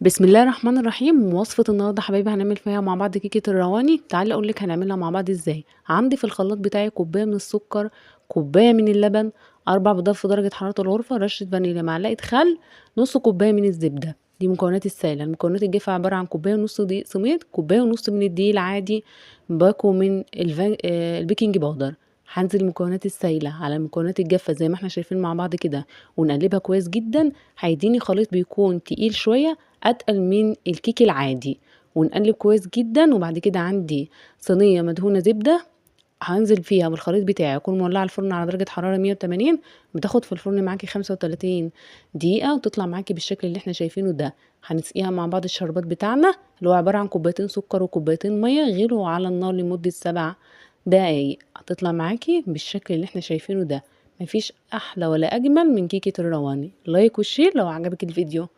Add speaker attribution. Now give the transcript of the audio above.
Speaker 1: بسم الله الرحمن الرحيم. وصفة النهارده حبايبي هنعمل فيها مع بعض كيكة الرواني. تعالي اقول لك هنعملها مع بعض ازاي. عندي في الخلاط بتاعي كوبايه من السكر، كوبايه من اللبن، 4 بيضات في درجه حراره الغرفه، رشه فانيليا، معلقه خل، نص كوبايه من الزبده. دي مكونات السائله. المكونات الجافه عباره عن كوبايه ونص دقيق سميد، كوبايه ونص من الدقيق العادي، باكو من البيكنج باودر. هنزل المكونات السائله على المكونات الجافه زي ما احنا شايفين مع بعض كده، ونقلبها كويس جدا. هيديني خليط بيكون تقيل شويه، اتقل من الكيك العادي. ونقلب كويس جدا. وبعد كده عندي صينيه مدهونه زبده، هنزل فيها بالخليط بتاعي، اكون مولعه الفرن على درجه حراره 180. بتاخد في الفرن معاكي 35 دقيقه وتطلع معاكي بالشكل اللي احنا شايفينه ده. هنسقيها مع بعض الشربات بتاعنا اللي هو عباره عن كوبايتين سكر وكوبايتين ميه، غلوا على النار لمده 7 دقايق. هتطلع معاكي بالشكل اللي احنا شايفينه ده. مفيش احلى ولا اجمل من كيكه الرواني. لايك وشير لو عجبك الفيديو.